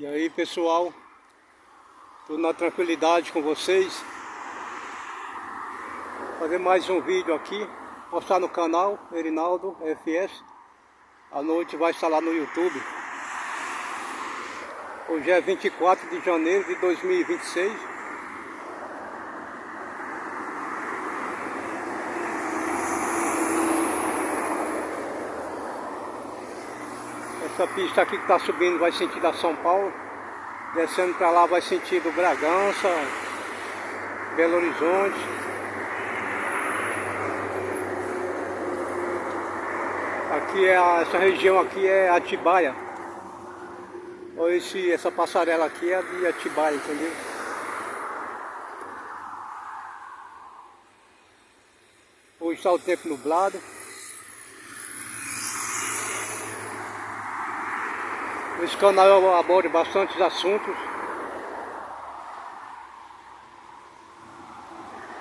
E aí, pessoal, tudo na tranquilidade com vocês. Fazer mais um vídeo aqui, postar no canal Erinaldo FS. À noite vai estar lá no YouTube. Hoje é 24 de janeiro de 2026. Essa pista aqui que está subindo vai sentido a São Paulo. Descendo para lá vai sentido Bragança, Belo Horizonte. Aqui essa região aqui é Atibaia. Olha essa passarela aqui é de Atibaia, entendeu? Hoje está o tempo nublado. Esse canal aborda bastantes assuntos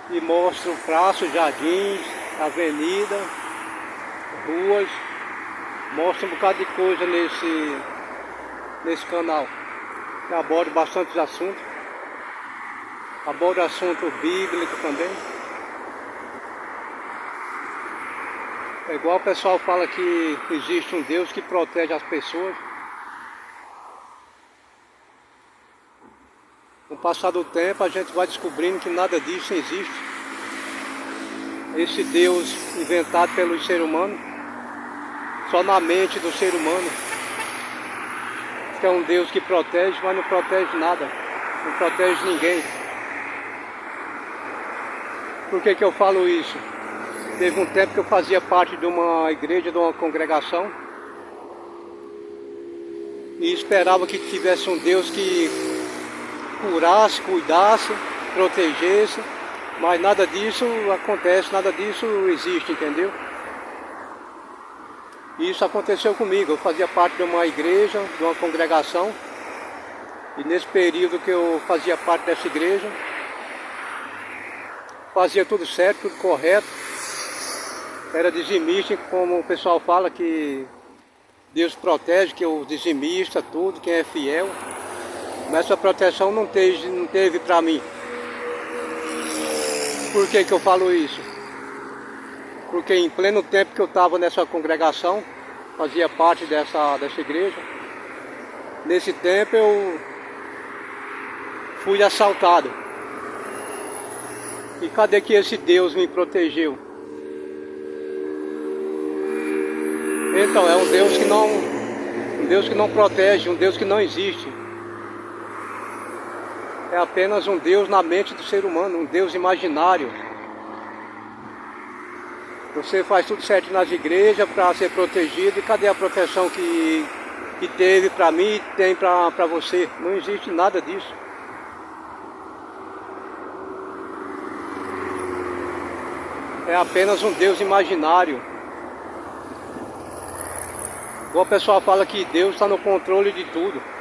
e mostra praças, jardins, avenida, ruas, mostra um bocado de coisa nesse canal. Que aborda bastantes assuntos, aborda assunto bíblico também. É igual o pessoal fala que existe um Deus que protege as pessoas. Com o passar do tempo a gente vai descobrindo que nada disso existe. Esse Deus inventado pelo ser humano, só na mente do ser humano, que é um Deus que protege, mas não protege nada, não protege ninguém. Por que eu falo isso? Teve um tempo que eu fazia parte de uma igreja, de uma congregação, e esperava que tivesse um Deus que curasse, cuidasse, protegesse, mas nada disso acontece, nada disso existe, entendeu? E isso aconteceu comigo. Eu fazia parte de uma igreja, de uma congregação, e nesse período que eu fazia parte dessa igreja, fazia tudo certo, tudo correto, era dizimista, como o pessoal fala que Deus protege, que o dizimista, tudo, quem é fiel. Mas essa proteção não teve para mim. Por que eu falo isso? Porque em pleno tempo que eu estava nessa congregação, fazia parte dessa igreja, nesse tempo eu fui assaltado. E cadê que esse Deus me protegeu? Então é um Deus que não protege, um Deus que não existe. É apenas um Deus na mente do ser humano, um Deus imaginário. Você faz tudo certo nas igrejas para ser protegido, e cadê a proteção que teve para mim e tem para você? Não existe nada disso. É apenas um Deus imaginário. Igual o pessoal fala que Deus está no controle de tudo.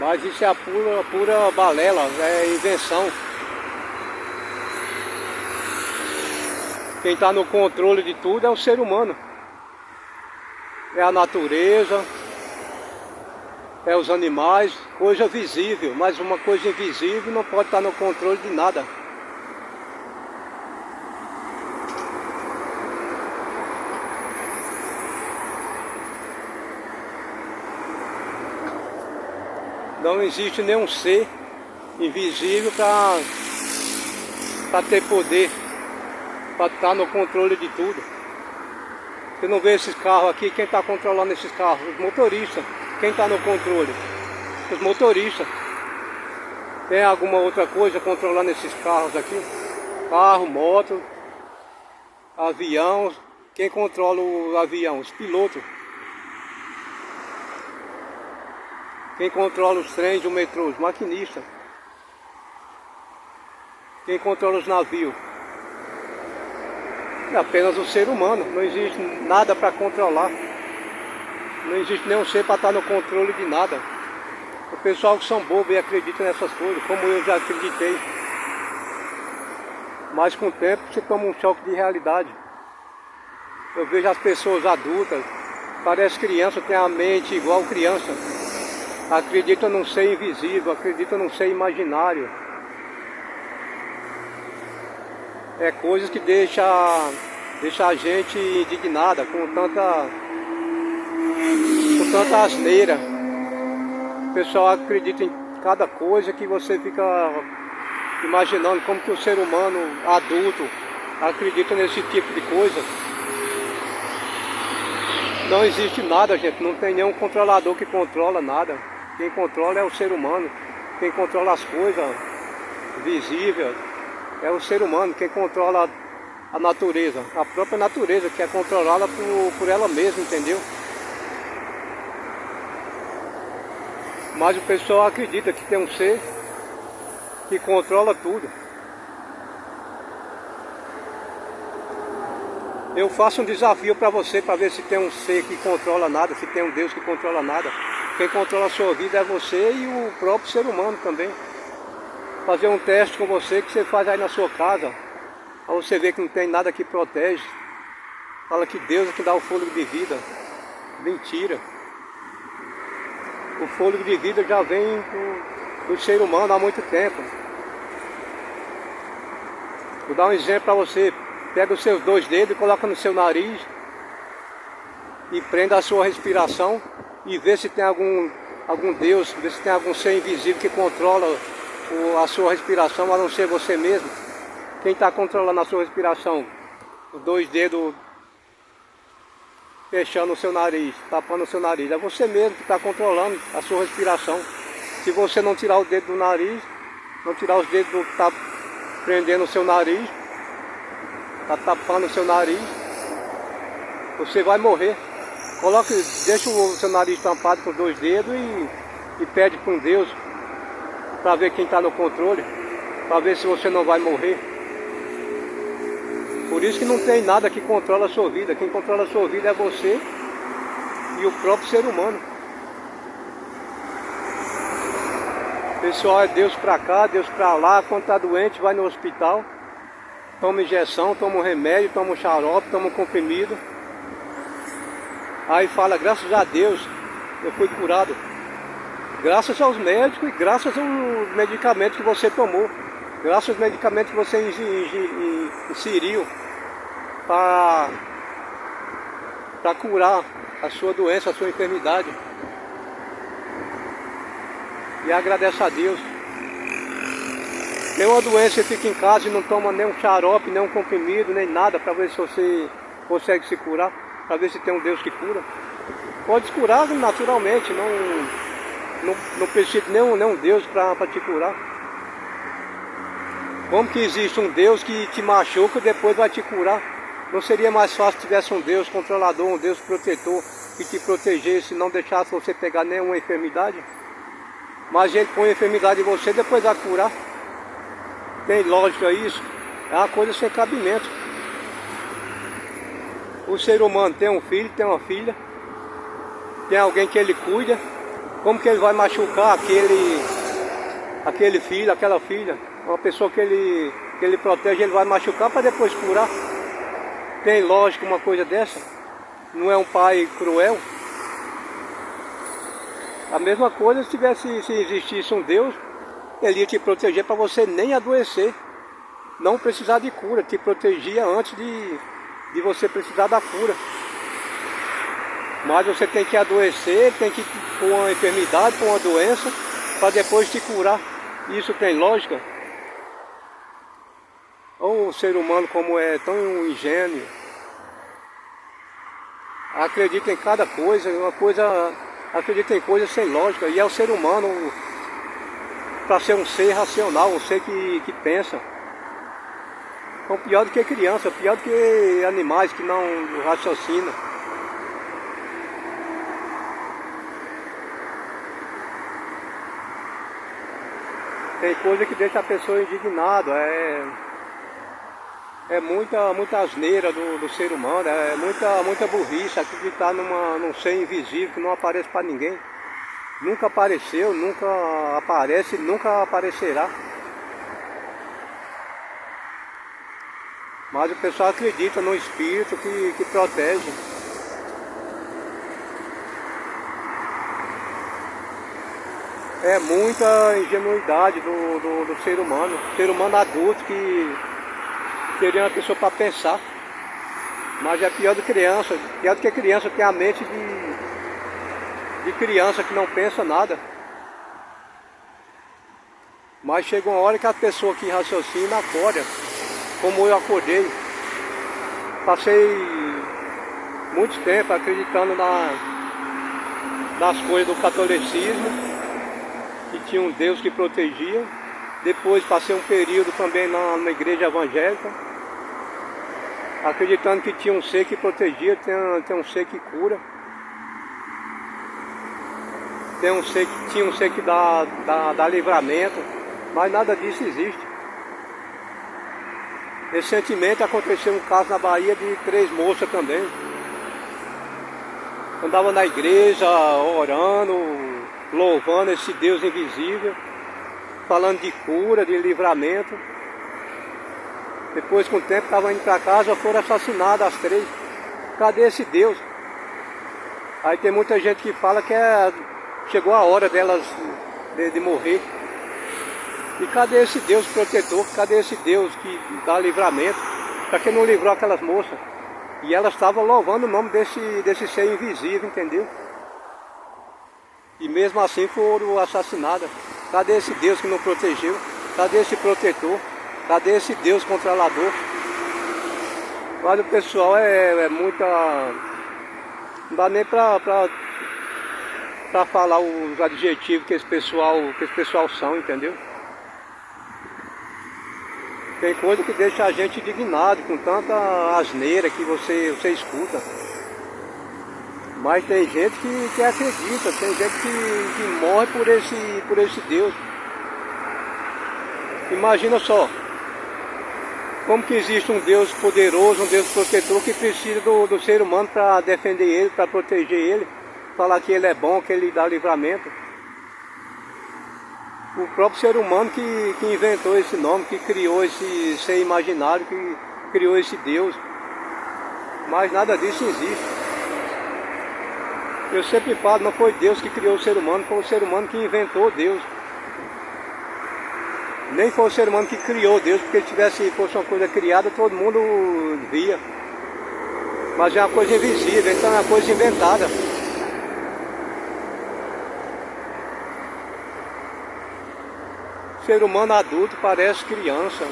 Mas isso é a pura balela, é invenção. Quem está no controle de tudo é o ser humano. É a natureza, é os animais, coisa visível. Mas uma coisa invisível não pode estar no controle de nada. Não existe nenhum ser invisível para ter poder, para estar no controle de tudo. Você não vê esses carros aqui, quem está controlando esses carros? Os motoristas. Quem está no controle? Os motoristas. Tem alguma outra coisa controlando esses carros aqui? Carro, moto, avião. Quem controla o avião? Os pilotos. Quem controla os trens, o metrô, os maquinistas. Quem controla os navios? É apenas o ser humano. Não existe nada para controlar. Não existe nenhum ser para estar no controle de nada. O pessoal que são bobos e acreditam nessas coisas, como eu já acreditei. Mas com o tempo você toma um choque de realidade. Eu vejo as pessoas adultas, Parece criança, tem a mente igual criança. Acredita num ser invisível, acredita num ser imaginário. É coisas que deixa a gente indignada com tanta asneira. O pessoal acredita em cada coisa que você fica imaginando como que o ser humano adulto acredita nesse tipo de coisa. Não existe nada, gente, não tem nenhum controlador que controla nada. Quem controla é o ser humano. Quem controla as coisas visíveis é o ser humano. Quem controla a natureza, a própria natureza, que é controlada por ela mesma, entendeu? Mas o pessoal acredita que tem um ser que controla tudo. Eu faço um desafio para você, para ver se tem um ser que controla nada, se tem um Deus que controla nada. Quem controla a sua vida é você e o próprio ser humano também. Fazer um teste com você que você faz aí na sua casa. Aí você vê que não tem nada que protege. Fala que Deus é que dá o fôlego de vida. Mentira. O fôlego de vida já vem do ser humano há muito tempo. Vou dar um exemplo para você. Pega os seus 2 dedos e coloca no seu nariz e prenda a sua respiração e vê se tem algum Deus, vê se tem algum ser invisível que controla a sua respiração, a não ser você mesmo. Quem está controlando a sua respiração? Os 2 dedos fechando o seu nariz, tapando o seu nariz. É você mesmo que está controlando a sua respiração. Se você não tirar o dedo do nariz, não tirar os dedos do que está prendendo o seu nariz, está tapando o seu nariz, você vai morrer. Deixa o seu nariz tampado com 2 dedos e pede para um Deus para ver quem está no controle, para ver se você não vai morrer. Por isso que não tem nada que controla a sua vida. Quem controla a sua vida é você e o próprio ser humano. Pessoal, é Deus para cá, Deus para lá. Quando está doente, vai no hospital, toma injeção, toma um remédio, toma um xarope, toma um comprimido. Aí fala, graças a Deus, eu fui curado. Graças aos médicos e graças aos medicamentos que você tomou. Graças aos medicamentos que você inseriu para curar a sua doença, a sua enfermidade. E agradece a Deus. Tem uma doença, você fica em casa e não toma nem um xarope, nem um comprimido, nem nada, para ver se você consegue se curar, para ver se tem um Deus que cura. Pode se curar naturalmente, não precisa de nenhum Deus para te curar. Como que existe um Deus que te machuca e depois vai te curar? Não seria mais fácil se tivesse um Deus controlador, um Deus protetor, que te protegesse e não deixasse você pegar nenhuma enfermidade? Mas ele põe a enfermidade em você e depois vai curar. Tem lógica isso? É uma coisa sem cabimento. O ser humano tem um filho, tem uma filha, tem alguém que ele cuida. Como que ele vai machucar aquele filho, aquela filha? Uma pessoa que ele protege, ele vai machucar para depois curar. Tem lógica uma coisa dessa? Não é um pai cruel? A mesma coisa se existisse um Deus, ele ia te proteger para você nem adoecer, não precisar de cura, te protegia antes de você precisar da cura. Mas você tem que adoecer, tem que pôr uma enfermidade, pôr uma doença, para depois te curar. Isso tem lógica? Ou o ser humano como é tão ingênuo, acredita em cada coisa, acredita em coisas sem lógica, e é o ser humano para ser um ser racional, um ser que pensa. Então pior do que criança, pior do que animais que não raciocinam. Tem coisa que deixa a pessoa indignada, é muita asneira do ser humano, é muita burrice acreditar num ser invisível que não aparece para ninguém. Nunca apareceu, nunca aparece, nunca aparecerá. Mas o pessoal acredita no espírito que protege. É muita ingenuidade do ser humano. Ser humano adulto que seria uma pessoa para pensar. Mas é pior do que criança. Pior do que criança, tem a mente de criança que não pensa nada. Mas chega uma hora que a pessoa que raciocina acorda, como eu acordei. Passei muito tempo acreditando nas coisas do catolicismo, que tinha um Deus que protegia. Depois passei um período também na igreja evangélica, acreditando que tinha um ser que protegia, tem um ser que cura. Tinha um ser que dá livramento, mas nada disso existe. Recentemente aconteceu um caso na Bahia de 3 moças também. Andava na igreja, orando, louvando esse Deus invisível, falando de cura, de livramento. Depois, com o tempo, estavam indo para casa, foram assassinadas as 3. Cadê esse Deus? Aí tem muita gente que fala que chegou a hora delas de morrer. E cadê esse Deus protetor? Cadê esse Deus que dá livramento? Para que não livrou aquelas moças? E elas estavam louvando o nome desse ser invisível, entendeu? E mesmo assim foram assassinadas. Cadê esse Deus que não protegeu? Cadê esse protetor? Cadê esse Deus controlador? Mas o pessoal é muita... Não dá nem pra falar os adjetivos que esse pessoal são, entendeu? Tem coisa que deixa a gente indignado com tanta asneira que você escuta. Mas tem gente que acredita, tem gente que morre por esse Deus. Imagina só, como que existe um Deus poderoso, um Deus protetor que precisa do ser humano para defender ele, para proteger ele, falar que ele é bom, que ele dá livramento. O próprio ser humano que inventou esse nome, que criou esse ser imaginário, que criou esse Deus. Mas nada disso existe. Eu sempre falo, não foi Deus que criou o ser humano, foi o ser humano que inventou Deus. Nem foi o ser humano que criou Deus, porque se fosse uma coisa criada, todo mundo via. Mas é uma coisa invisível, então é uma coisa inventada. Ser humano adulto parece criança.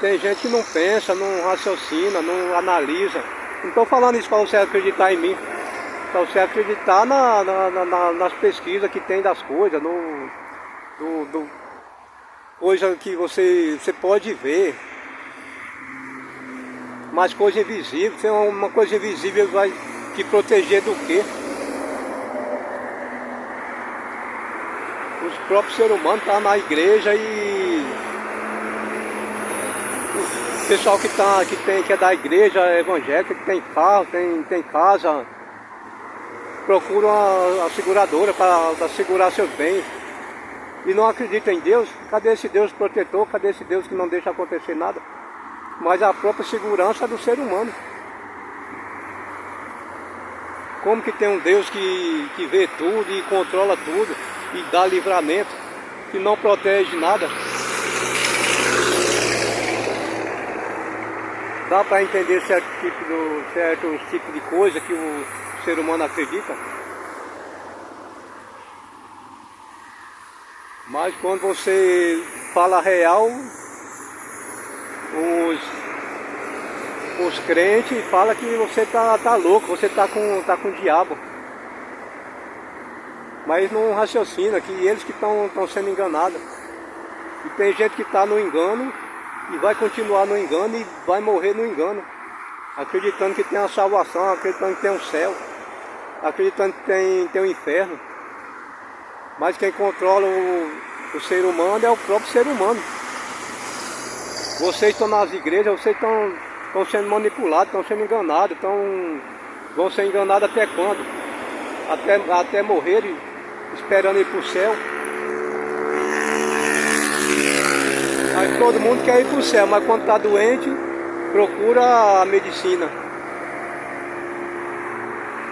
Tem gente que não pensa, não raciocina, não analisa. Não estou falando isso para você acreditar em mim. Para você acreditar nas pesquisas que tem das coisas, coisa que você pode ver. Mas coisa invisível, se é uma coisa invisível vai te proteger do quê? Os próprios seres humanos estão na igreja e o pessoal que é da igreja evangélica, que tem carro, tem casa, procura a seguradora para segurar seus bens e não acredita em Deus. Cadê esse Deus protetor? Cadê esse Deus que não deixa acontecer nada? Mas a própria segurança do ser humano. Como que tem um Deus que vê tudo e controla tudo e dá livramento, que não protege nada? Dá para entender certos tipos de coisa que o ser humano acredita? Mas quando você fala real, os crentes falam que você tá louco, você tá com o diabo. Mas não raciocina que eles que estão sendo enganados. E tem gente que está no engano e vai continuar no engano e vai morrer no engano, acreditando que tem a salvação, acreditando que tem um céu, acreditando que tem um inferno. Mas quem controla o ser humano é o próprio ser humano. Vocês estão nas igrejas, vocês estão sendo manipulados, estão sendo enganados, vão ser enganados até quando? Até morrerem, esperando ir para o céu. Aí todo mundo quer ir para o céu, mas quando está doente, procura a medicina.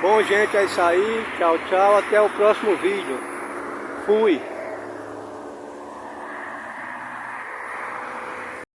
Bom, gente, é isso aí. Tchau, tchau. Até o próximo vídeo. Fui.